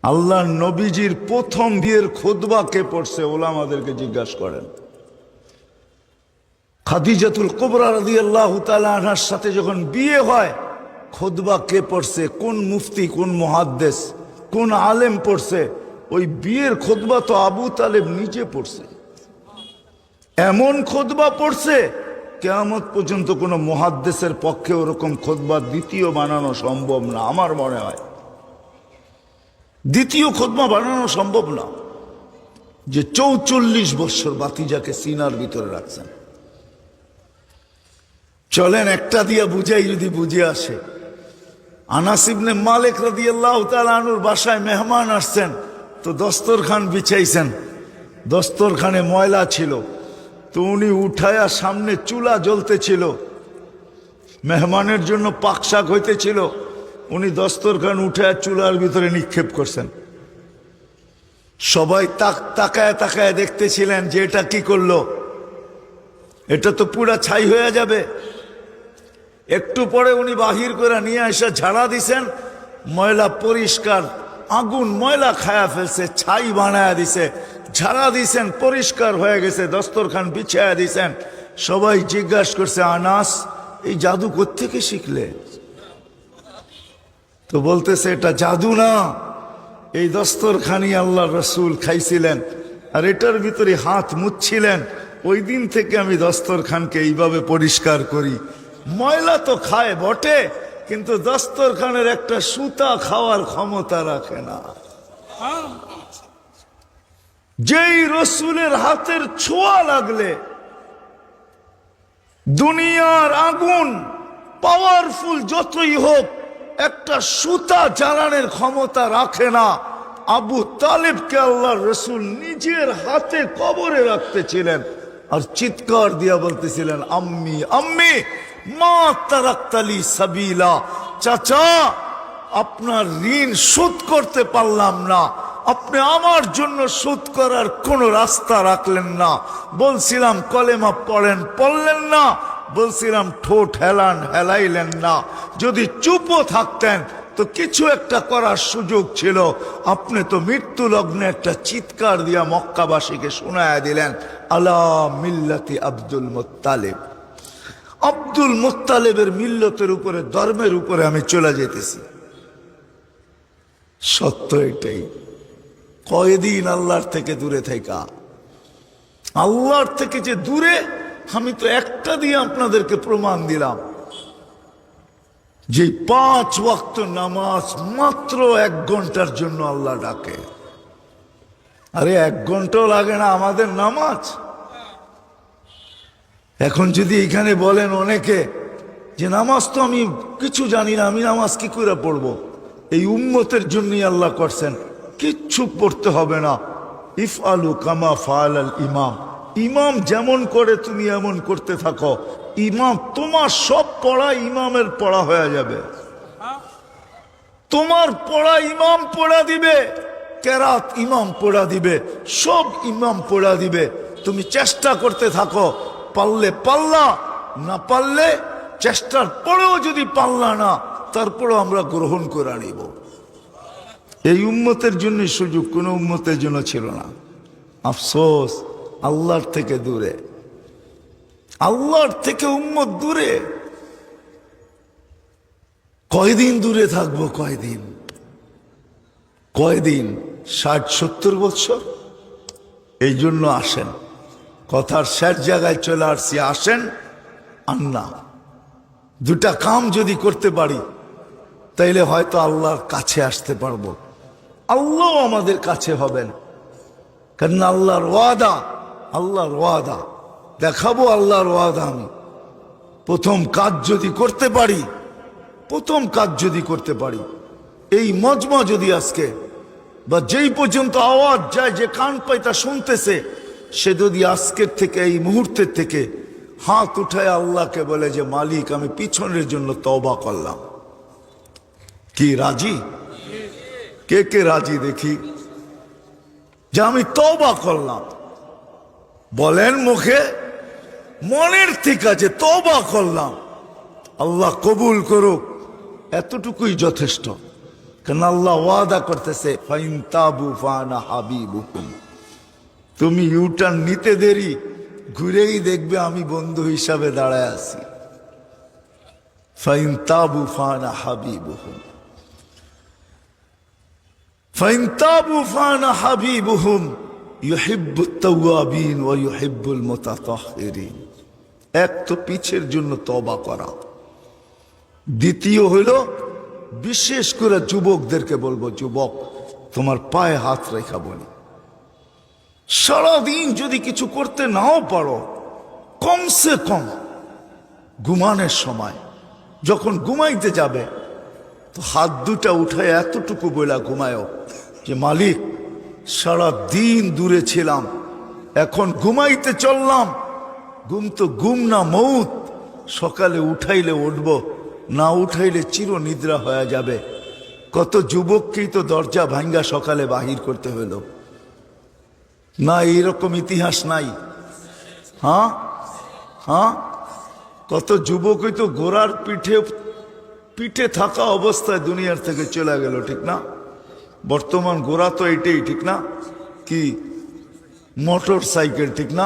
আল্লাহ নবীজির প্রথম বিয়ের খুতবা কে পড়ছে ওলামাদেরকে জিজ্ঞাসা করেন। খাদিজাতুল কুবরা রাদিয়াল্লাহু তাআলা আনহার সাথে যখন বিয়ে হয়, খুতবা কে পড়ছে, কোন মুফতি, কোন মুহাদ্দিস, কোন আলেম পড়ছে? ওই বিয়ের খুতবা তো আবু তালেব নিজে পড়ছে। এমন খুতবা পড়ছে কিয়ামত পর্যন্ত কোনো মুহাদ্দিসের পক্ষে ওরকম খুতবা দ্বিতীয় বানানো সম্ভব না। আমার মনে হয় দ্বিতীয় খুতবা বানানো সম্ভব না। যে ৪৪ বছর বাতিজাকে সিনার ভিতরে রাখছেন। চলেন একটা দিয়া বুঝাই, যদি বুঝে আসে। আনাস ইবনে মালিক রাদিয়াল্লাহু তাআলা আনহুর বাসায় মেহমান আসছেন, তো দস্তরখান বিছাইছেন, দস্তরখানে ময়লা ছিল, তো উনি উঠায়া সামনে চুলা জ্বলতেছিল, মেহমানের জন্য পাকশাক হইতেছিল, উনি দস্তরখান উঠায়া চুলার ভিতরে নিক্ষেপ করছেন। সবাই তাকায় তাকায় দেখতেছিলেন যে এটা কি করলো, এটা তো পুরা ছাই হয়ে যাবে। একটু পরে উনি বাহির করে নিয়ে এসে ঝাড়া দিছেন, ময়লা পরিষ্কার, আগুন ময়লা খায়া ফেলছে, ছাই বানায়া দিছে, ঝাড়া দিছেন, পরিষ্কার হয়ে গেছে, দস্তরখান বিছায়া দিছেন। সবাই জিজ্ঞাসা করছে, আনাস এই জাদু কোত্থেকে শিখলে? তো বলতেছে এটা জাদু না, এই দস্তরখানি আল্লাহ রসুল খাইছিলেন আর এটার ভিতরে হাত মুছছিলেন। ওই দিন থেকে আমি দস্তরখানকে এইভাবে পরিষ্কার করি। ময়লা তো খায় বটে, কিন্তু দস্তরখানের একটা সুতা খাওয়ার ক্ষমতা রাখে না। যেই রসুলের হাতের ছোঁয়া লাগলে দুনিয়ার আগুন পাওয়ারফুল যতই হোক একটা সুতা জ্বালানোর ক্ষমতা রাখে না। আবু তালেবকে আল্লাহ রসুল নিজের হাতে কবরে রাখতেছিলেন আর চিৎকার দিয়া বলতেছিলেন, আম্মি আম্মি মা তারাক্তালি সাবিলা, চাচা আপনার ঋণ শোধ করতে পারলাম না, আপনি আমার জন্য শোধ করার কোন রাস্তা রাখলেন না। বলছিলাম কলেমা পড়েন, পড়লেন না। বলছিলাম ঠোঁট হেলান, হেলাইলেন না। যদি চুপও থাকতেন তো কিছু একটা করার সুযোগ ছিল। আপনি তো মৃত্যু লগ্নে একটা চিৎকার দিয়া মক্কাবাসীকে শোনায়া দিলেন, আলা মিল্লাতি আব্দুল মুত্তালিব। আব্দুল মুত্তালিবের মিল্লতের উপরে, ধর্মের উপরে আমি চলে যেতেছি। সত্য এটাই। কয়দিন আল্লাহর থেকে দূরে থাকা, আল্লাহর থেকে যে দূরে, আমি তো একটা দিয়ে আপনাদেরকে প্রমাণ দিলাম যে 5 ওয়াক্ত নামাজ মাত্র 1 ঘন্টার জন্য আল্লাহ ডাকে। আরে 1 ঘন্টাও লাগে না আমাদের নামাজ। এখন যদি এখানে বলেন অনেকে যে নামাজ তো আমি কিছু জানি না, আমি নামাজ কি করে পড়বো? এই উম্মতের জন্যই আল্লাহ করছেন, কিচ্ছু পড়তে হবে না। ইফআলু কামা ফাআলাল ইমাম, ইমাম যেমন করে তুমি এমন করতে থাকো। ইমাম তোমার সব পড়া ইমামের পড়া হয়ে যাবে। তোমার পড়া ইমাম পড়া দিবে, কেরাত ইমাম পড়া দিবে, সব ইমাম পড়া দিবে। তুমি চেষ্টা করতে থাকো, পারলে পাল্লা, না পারলে চেষ্টার পরেও যদি পাল্লা না, তারপরেও আমরা গ্রহণ করে নিব। এই উম্মতের জন্য সুযোগ কোন উম্মতের জন্য ছিল না। আফসোস, আল্লাহর থেকে দূরে, আল্লাহর থেকে উম্মত দূরে। কয়দিন দূরে থাকবো? কয়দিন? 60-70 বছর? এই জন্য আসেন, কথার শেষ জায়গায় চলে আসছি। আসেন আন্না, 2টা কাম যদি করতে পারি তাইলে হয়তো আল্লাহর কাছে আসতে পারবো, আল্লাহ আমাদের কাছে হবেন। কারণ আল্লাহর ওয়াদা, আল্লাহর ওয়াদা দেখাবো, আল্লাহর ওয়াদা। আমি প্রথম কাজ যদি করতে পারি, প্রথম কাজ যদি করতে পারি, এই মজমা যদি আজকে বা যেই পর্যন্ত আওয়াজ যায়, যে কান পাইতা শুনতেছে, সে যদি আজকের থেকে, এই মুহূর্তের থেকে হাত উঠায় আল্লাহকে বলে যে মালিক আমি পিছনের জন্য তওবা করলাম, কি রাজি? কে কে রাজি দেখি যে আমি তওবা করলাম? বলেন মুখে, মনের থেকে যে তওবা করলাম। আল্লাহ কবুল করুক, এতটুকুই যথেষ্ট। কেন আল্লাহ ওয়াদা করতেছে ফাইন তাবু ফানা হাবিবুকুম, তুমি ইউটার্ন নিতে দেরি, ঘুরেই দেখবে আমি বন্ধু হিসাবে দাঁড়ায় আছি। ফাইন তাবু ফানা হাবিবুহুম, ফাইন তাবু ফানা হাবিবুহুম ইউহিব্বুত তাওয়াবিন ওয়া ইউহিব্বুল মুতাতাহহিরিন। এক তো পিছের জন্য তওবা করা, দ্বিতীয় হলো বিশেষ করে যুবকদেরকে বলবো, যুবক তোমার পায়ে হাত রেখা বলি, সারাদিন যদি কিছু করতে নাও পারো, কমসে কম ঘুমানোর সময় যখন ঘুমাইতে যাবে তো হাত দুটা উঠায় এতটুকু বইলা ঘুমায়ও যে মালিক সারা দিন দূরে ছিলাম, এখন ঘুমাইতে চললাম, ঘুম তো ঘুম না মৌত, সকালে উঠাইলে উঠব, না উঠাইলে চির নিদ্রা হয়ে যাবে। কত যুবককেই তো দরজা ভাঙ্গা সকালে বাহির করতে হইল না, এইরকম ইতিহাস নাই? হ্যাঁ হ্যাঁ, কত যুবকই তো ঘোড়ার পিঠে থাকা অবস্থায় দুনিয়ার থেকে চলে গেল, ঠিক না? বর্তমান ঘোড়া তো এটাই, ঠিক না? কি মোটর সাইকেল, ঠিক না?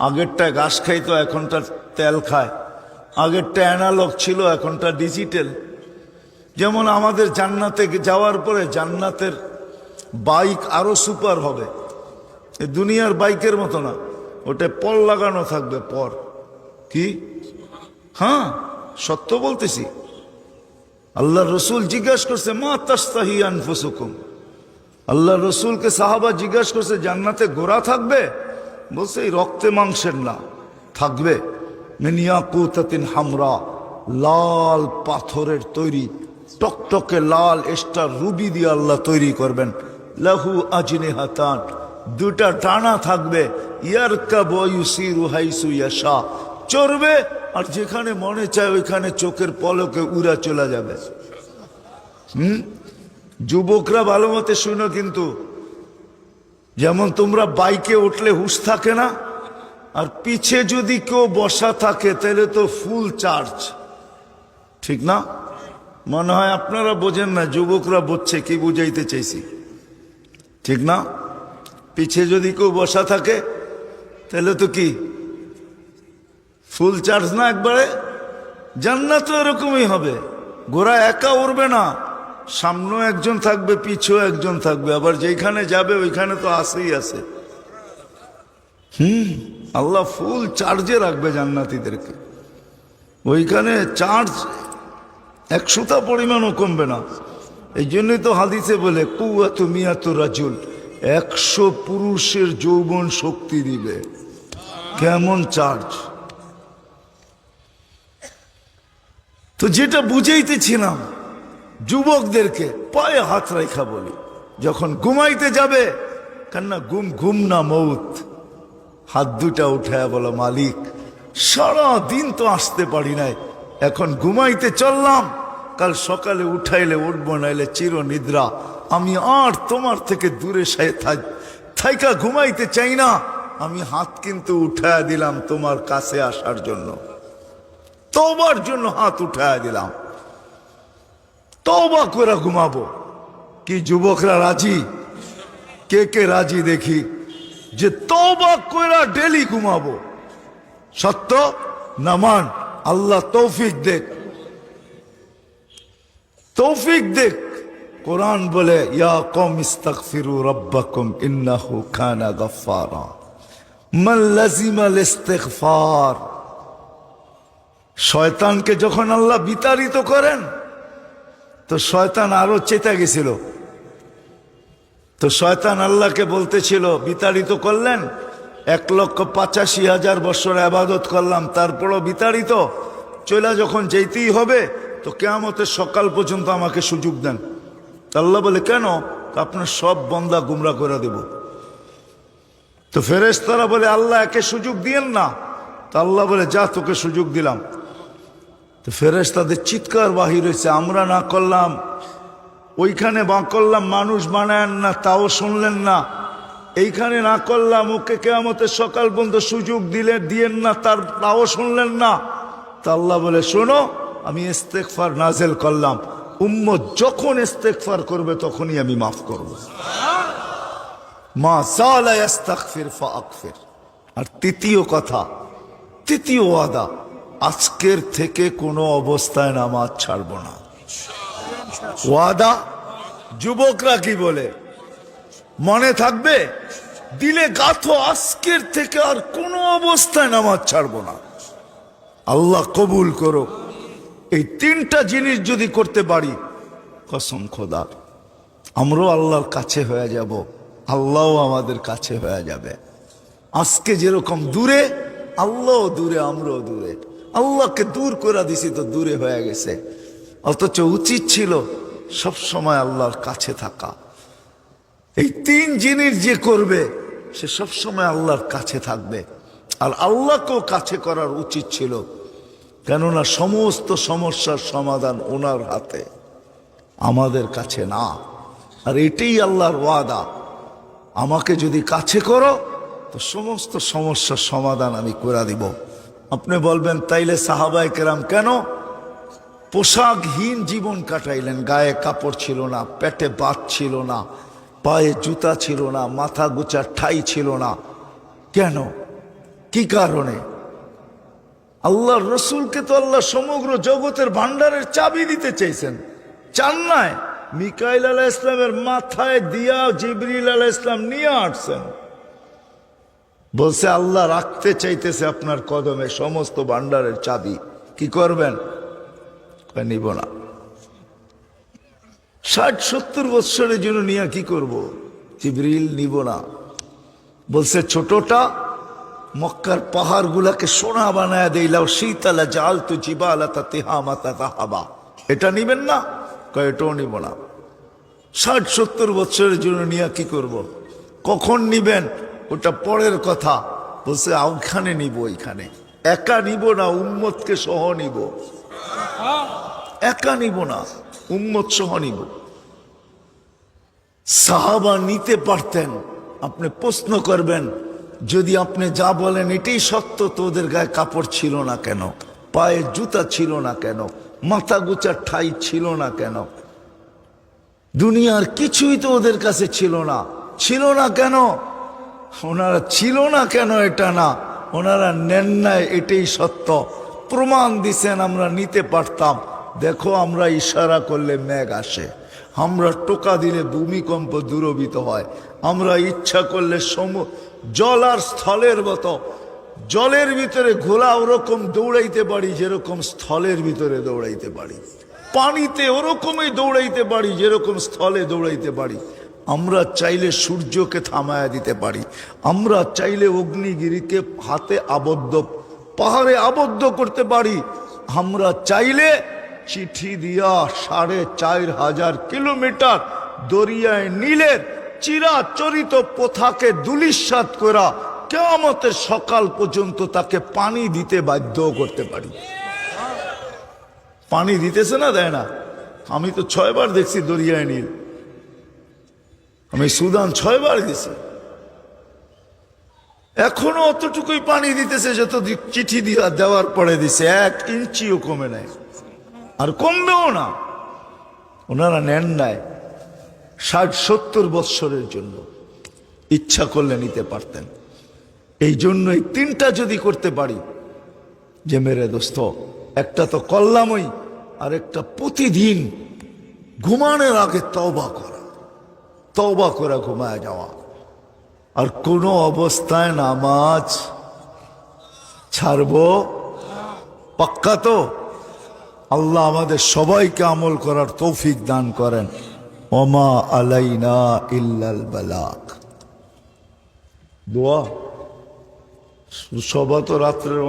আগেরটা ঘাস খাইতো, এখনটা তেল খায়। আগেরটা অ্যানালগ ছিল, এখনটা ডিজিটাল। যেমন আমাদের জান্নাতে যাওয়ার পরে জান্নাতের বাইক আরো সুপার হবে, দুনিয়ার বাইকের মতো না, ওটা পর লাগানো থাকবে, পর। কি? হ্যাঁ, সত্য বলতেছি। আল্লাহ রসুল জিজ্ঞাসা করছে মা তাস্তাহি আনফুসুকুম, আল্লাহ রসুলকে সাহাবা জিজ্ঞাসা করছে জান্নাতে ঘোড়া থাকবে? বলছে এই রক্তে মাংসের না, থাকবে মিন ইয়াকুতাতিন হামরা, লাল পাথরের তৈরি, টকটকে লাল স্টার রুবি দিয়ে আল্লাহ তৈরি করবেন। লাহু আজনিহাতান, দুটা ডানা থাকবে। ইয়ারকাবু ইউসিরু হাইসু ইয়াশা, চড়বে আর যেখানে মনে চায় ওইখানে চোখের পলকে উড়া চলে যাবে। যুবকরা ভালো মতে শুনো কিন্তু, যেমন তোমরা বাইকে উঠলে হুঁশ থাকে না, আর পিছে যদি কেউ বসা থাকে তাহলে তো ফুল চার্জ, ঠিক না? মনে হয় আপনারা বোঝেন না, যুবকরা বুঝছে কি বুঝাইতে চাইছি, ঠিক না? পিছে যদি কেউ বসা থাকে তাহলে তো কি ফুল চার্জ না একবারে? জান্নাত এরকমই হবে, ঘোড়া একা উড়বে না, সামনেও একজন থাকবে, পিছেও একজন থাকবে, আবার যেখানে যাবে ওইখানে তো আসেই আছে। আল্লাহ ফুল চার্জে রাখবে জান্নাতীদেরকে, ওইখানে চার্জ 100টা পরিমাণও কমবে না। এই জন্যই তো হাদিসে বলে কুওয়াতু মিয়াতু রাজুল, 100 পুরুষের যৌবন শক্তি দিবে। কেমন চার্জ! তো যেটা বুঝাইতেছিলাম, যুবকদেরকে পায়ে হাত রেখা বলি, যখন ঘুমাইতে যাবে, কেননা ঘুম না মৌত, হাত দুটা উঠায় বলো মালিক সারা দিন তো আসতে পারি নাই, এখন ঘুমাইতে চললাম, কাল সকালে উঠাইলে উঠবো, নাইলে চির নিদ্রা। আমি আর তোমার থেকে দূরে থাইকা ঘুমাইতে চাই না, আমি হাত কিন্তু উঠায় দিলাম তোমার কাছে আসার জন্য, তওবার জন্য হাত উঠায় দিলাম, তওবা করে ঘুমাবো। কি যুবকরা রাজি? কে কে রাজি দেখি যে তওবা করে ডেলি ঘুমাবো? সত্য নামান, আল্লাহ তৌফিক দেখ, তৌফিক দেখ। কোরআন বলে ইয়া কওম ইস্তাগফিরু রাব্বাকুম ইন্নাহু কানা গাফফারা, মান লাজিমাল ইস্তিগফার। শয়তানকে যখন আল্লাহ বিতাড়িত করেন তো শয়তান আরো চেতা গেছিল, তো শয়তান আল্লাহকে বলতেছিল, বিতাড়িত করলেন, 1,85,000 বছর ইবাদত করলাম, তারপরও বিতাড়িত, চলে যখন যেতেই হবে তো কিয়ামতের সকাল পর্যন্ত আমাকে সুযোগ দেন। আল্লাহ বলে কেন? আপনার সব বন্দা গুমরা করে দেব। তো ফেরেশতারা বলে আল্লাহ একে সুযোগ দিয়েন না। তো আল্লাহ বলে যা তোকে সুযোগ দিলাম। তো ফেরেশতাদের চিৎকার বাহির হয়েছে, আমরা না করলাম, ওইখানে বা করলাম মানুষ বানায়েন না, তাও শুনলেন না, এইখানে না করলাম, ওকে কিয়ামতের সকাল পর্যন্ত সুযোগ দিয়েন না, তাও শুনলেন না। তা আল্লাহ বলে শোনো, আমি ইস্তেগফার নাজেল করলাম, উম্মত যখন ইস্তেগফার করবে তখনই আমি মাফ করব। মা যালা ইস্তাগফির ফাগফির। আর তৃতীয় কথা, তৃতীয় ওয়াদা, আজকের থেকে কোনো অবস্থায় নামাজ ছাড়ব না। ওয়াদা। যুবকরা কি বলে মনে থাকবে? দিলে গাথো, আজকের থেকে আর কোনো অবস্থায় নামাজ ছাড়ব না। আল্লাহ কবুল করো। এই তিনটা জিনিস যদি করতে পারি, কসম খোদার, আমরাও আল্লাহর কাছে হয়ে যাব, আল্লাহও আমাদের কাছে হয়ে যাবে। আজকে যেরকম দূরে, আল্লাহও দূরে, আমরাও দূরে। আল্লাহকে দূর করে দিছি তো দূরে হয়ে গেছে, অথচ উচিত ছিল সব সময় আল্লাহর কাছে থাকা। এই তিন জিনিস যে করবে সে সব সময় আল্লাহর কাছে থাকবে। আর আল্লাহকেও কাছে করার উচিত ছিল, কেননা সমস্ত সমস্যার সমাধান ওনার হাতে, আমাদের কাছে না। আর এটাই আল্লাহর ওয়াদা, আমাকে যদি কাছে করো তো সমস্ত সমস্যার সমাধান আমি করে দিব। আপনি বলবেন তাইলে সাহাবায়ে কেরাম কেন পোশাকহীন জীবন কাটাইলেন? গায়ে কাপড় ছিল না, পেটে ভাত ছিল না, পায়ে জুতা ছিল না, মাথা গোছার ঠাই ছিল না। কেন? কি কারণে? আল্লাহর রসুলকে তো আল্লাহ সমগ্র জগতের ভান্ডারের চাবি দিতে চাইছেন, চান নাই? মিকাইল আলাইহিস ইসলামের মাথায় দিয়া জিবরিল আলাইহিস ইসলাম নিয়ে আসছেন, বলছে আল্লাহ রাখতে চাইতেছে আপনার কদমে সমস্ত ভান্ডারের চাবি। কি করবেন? নিব না। 60-70 বৎসরের জন্য নিয়ে কি করব? জিবরিল নিব না। বলছে ছোটটা মক্কার পাহাড় গুলাকে সোনা বানায় দিলাও, শীতলা জাল তু জিবালাতা তিহামাতা তাহাবা। এটা নিবেন না? কয় এটাও নিব না। 60-70 বৎসরের জন্য নিয়ে কি করব? কখন নিবেন ওটা পরের কথা। বলছে ওখানে নিব, ওইখানে একা নিব না, উম্মতকে সহ নিব। একা নিব না, উম্মত সহ নিব। সাহাবা নিতে পারতেন। আপনি প্রশ্ন করবেন, যদি আপনি যা বলেন এটাই সত্য, তো ওদের গায়ে কাপড় ছিল না কেন? পায়ে জুতা ছিল না কেন? মাথা গোছার ঠাই ছিল না কেন? দুনিয়ার কিছুই তো ওদের কাছে ছিল না। ছিল না কেন? ওনারা ছিল না কেন এটা না, ওনারা নেন নাই, এটাই সত্য। প্রমাণ দিছেন আমরা নিতে পারতাম। দেখো আমরা ইশারা করলে মেঘ আসে, আমরা টোকা দিলে ভূমিকম্প দূরভীত হয়, আমরা ইচ্ছা করলে জল আর স্থলের মতো জলের ভিতরে ঘোলা ওরকম দৌড়াইতে পারি যেরকম স্থলের ভিতরে দৌড়াইতে পারি, পানিতে ওরকমই দৌড়াইতে পারি যেরকম স্থলে দৌড়াইতে পারি। আমরা চাইলে সূর্যকে থামায়া দিতে পারি, আমরা চাইলে অগ্নিগিরিকে হাতে আবদ্ধ পাহাড়ে আবদ্ধ করতে পারি, আমরা চাইলে চিঠি দিয়া 4500 কিলোমিটার দরিয়ায় নীলের চিরাচরিত প্রথাকে ধূলিসাৎ করা কিয়ামতের সকাল পর্যন্ত তাকে পানি দিতে বাধ্য করতে পারি। পানি দিতেছে না, দেয় না? আমি তো 6 বার দেখছি দরিয়ায় নীল, আমি সুদান 6 বার গেছি, এখনো অতটুকুই পানি দিতেছে যত চিঠি দিয়া দেওয়ার পরে দিছে, 1 ইঞ্চিও কমে নাই, আর কমবেও না। ওনারা নেন নাই 60-70 বৎসরের জন্য, ইচ্ছা করলে নিতে পারতেন। এই জন্যই 3টা যদি করতে পারি, যে মেরে দোস্ত, একটা তো করলামই, আর একটা প্রতিদিন ঘুমানোর আগে তওবা করা, তওবা করে ঘুমায় যাওয়া, আর কোনো অবস্থায় নামাজ ছাড়বো পাক্কা তো? আল্লাহ আমাদের সবাইকে আমল করার তৌফিক দান করেন। ওমা আলাইনা ইল্লাল বালাগ। দোয়া সবা তো রাত্রের